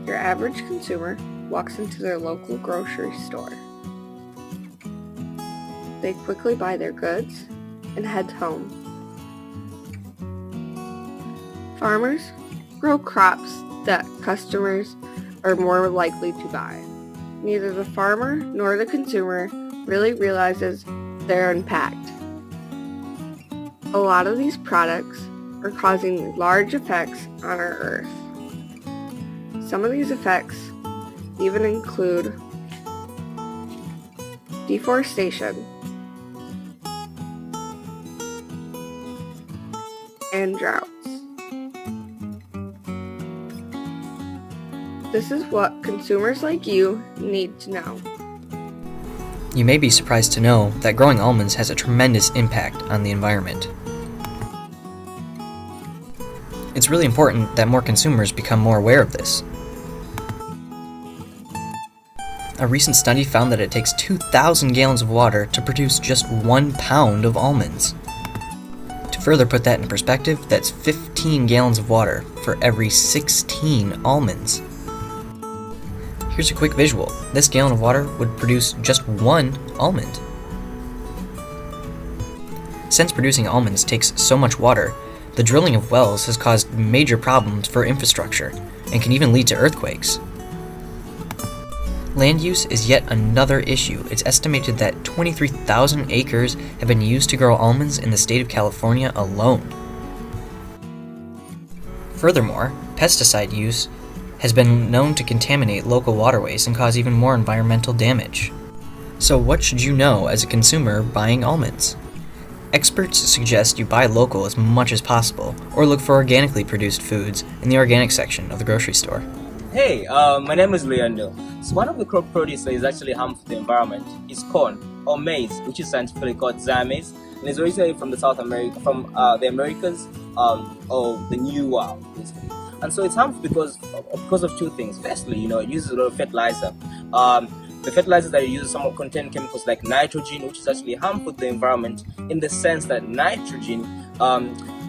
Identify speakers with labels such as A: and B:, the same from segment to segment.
A: Your average consumer walks into their local grocery store. They quickly buy their goods and head home. Farmers grow crops that customers are more likely to buy. Neither the farmer nor the consumer really realizes their impact. A lot of these products are causing large effects on our Earth. Some of these effects even include deforestation and droughts. This is what consumers like you need to know.
B: You may be surprised to know that growing almonds has a tremendous impact on the environment. It's really important that more consumers become more aware of this. A recent study found that it takes 2,000 gallons of water to produce just 1 pound of almonds. To further put that in perspective, that's 15 gallons of water for every 16 almonds. Here's a quick visual. This gallon of water would produce just 1 almond. Since producing almonds takes so much water, the drilling of wells has caused major problems for infrastructure and can even lead to earthquakes. Land use is yet another issue. It's estimated that 23,000 acres have been used to grow almonds in the state of California alone. Furthermore, pesticide use has been known to contaminate local waterways and cause even more environmental damage. So what should you know as a consumer buying almonds? Experts suggest you buy local as much as possible, or look for organically produced foods in the organic section of the grocery store.
C: Hey, my name is Leandro. So one of the crop produce that is actually harmful to the environment is corn or maize, which is scientifically called Zamaize, and is originally from the South America, from the Americas, or the New World, basically. And so it's harmful because of two things. Firstly, it uses a lot of fertilizer. The fertilizers that it uses somewhat contain chemicals like nitrogen, which is actually harmful to the environment in the sense that nitrogen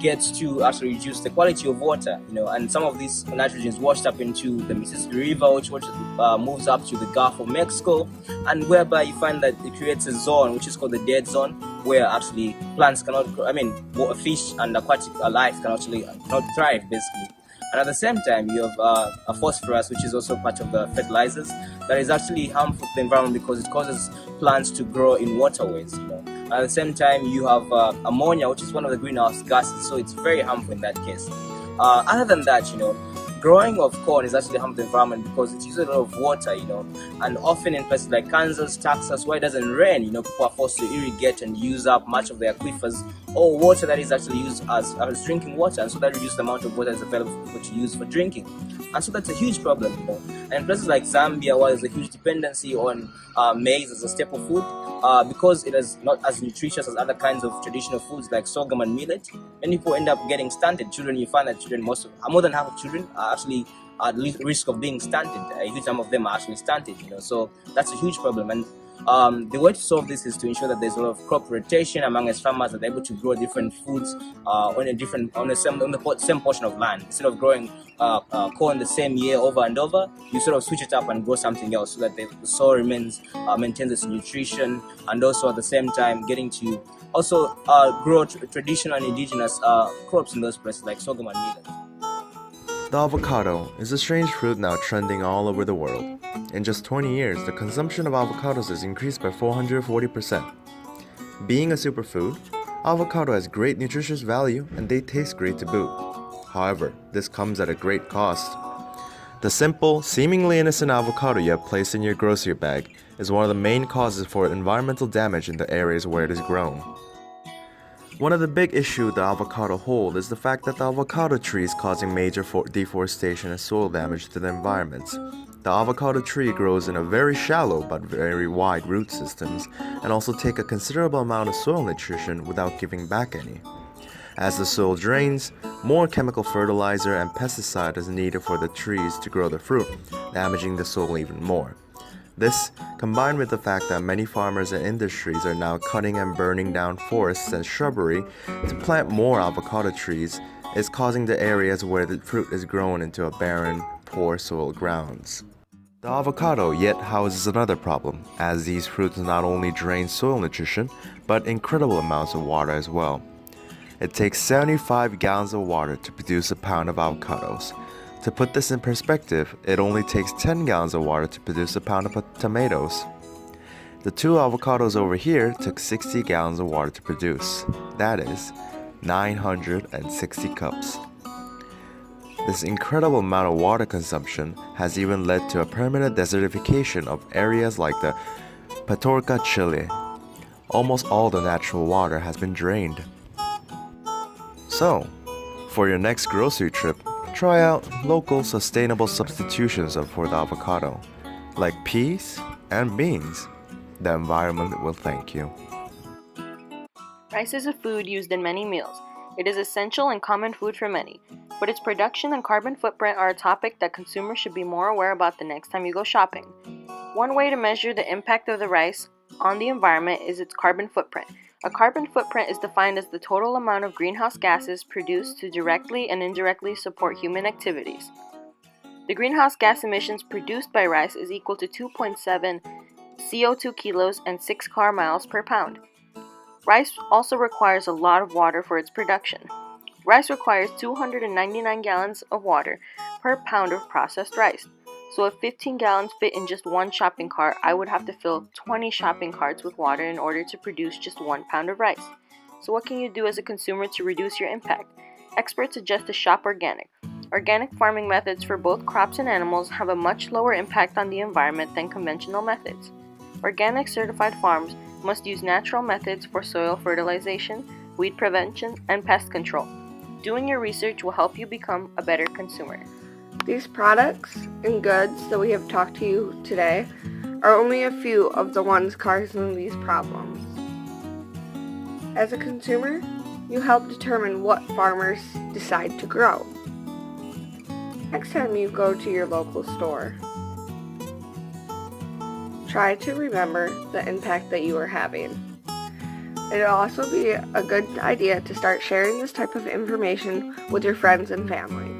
C: gets to actually reduce the quality of water, and some of these nitrogen is washed up into the Mississippi River, which moves up to the Gulf of Mexico, and whereby you find that it creates a zone which is called the dead zone, where actually plants cannot, fish and aquatic life cannot thrive, basically. And at the same time, you have a phosphorus, which is also part of the fertilizers, that is actually harmful to the environment because it causes plants to grow in waterways. At the same time, you have ammonia, which is one of the greenhouse gases, so it's very harmful in that case. Other than that, growing of corn is actually harmful to the environment because it uses a lot of water, and often in places like Kansas, Texas, where it doesn't rain, people are forced to irrigate and use up much of their aquifers or water that is actually used as drinking water, and so that reduces the amount of water that's available for people to use for drinking. And so that's a huge problem, And in places like Zambia, where there's a huge dependency on maize as a staple food, because it is not as nutritious as other kinds of traditional foods like sorghum and millet, many people end up getting stunted. Children, you find that more than half of children are actually at risk of being stunted. A huge number of them are actually stunted, So that's a huge problem. And the way to solve this is to ensure that there's a lot of crop rotation among us farmers that are able to grow different foods on the same portion of land. Instead of growing corn the same year over and over, you sort of switch it up and grow something else so that the soil maintains its nutrition, and also at the same time getting to also grow traditional and indigenous crops in those places like sorghum and millet.
D: The avocado is a strange fruit now trending all over the world. In just 20 years, the consumption of avocados has increased by 440%. Being a superfood, avocado has great nutritious value and they taste great to boot. However, this comes at a great cost. The simple, seemingly innocent avocado you have placed in your grocery bag is one of the main causes for environmental damage in the areas where it is grown. One of the big issues the avocado hold is the fact that the avocado tree is causing major deforestation and soil damage to the environment. The avocado tree grows in a very shallow but very wide root systems and also take a considerable amount of soil nutrition without giving back any. As the soil drains, more chemical fertilizer and pesticide is needed for the trees to grow the fruit, damaging the soil even more. This, combined with the fact that many farmers and industries are now cutting and burning down forests and shrubbery to plant more avocado trees, is causing the areas where the fruit is grown into a barren, poor soil grounds. The avocado yet houses another problem, as these fruits not only drain soil nutrition, but incredible amounts of water as well. It takes 75 gallons of water to produce a pound of avocados. To put this in perspective, it only takes 10 gallons of water to produce a pound of tomatoes. The two avocados over here took 60 gallons of water to produce. That is 960 cups. This incredible amount of water consumption has even led to a permanent desertification of areas like the Petorca, Chile. Almost all the natural water has been drained. So, for your next grocery trip, try out local sustainable substitutions for the avocado, like peas and beans. The environment will thank you.
E: Rice is a food used in many meals. It is essential and common food for many, but its production and carbon footprint are a topic that consumers should be more aware about the next time you go shopping. One way to measure the impact of the rice on the environment is its carbon footprint. A carbon footprint is defined as the total amount of greenhouse gases produced to directly and indirectly support human activities. The greenhouse gas emissions produced by rice is equal to 2.7 CO2 kilos and 6 car miles per pound. Rice also requires a lot of water for its production. Rice requires 299 gallons of water per pound of processed rice. So if 15 gallons fit in just one shopping cart, I would have to fill 20 shopping carts with water in order to produce just 1 pound of rice. So what can you do as a consumer to reduce your impact? Experts suggest to shop organic. Organic farming methods for both crops and animals have a much lower impact on the environment than conventional methods. Organic certified farms must use natural methods for soil fertilization, weed prevention, and pest control. Doing your research will help you become a better consumer.
A: These products and goods that we have talked to you today are only a few of the ones causing these problems. As a consumer, you help determine what farmers decide to grow. Next time you go to your local store, try to remember the impact that you are having. It'll also be a good idea to start sharing this type of information with your friends and family.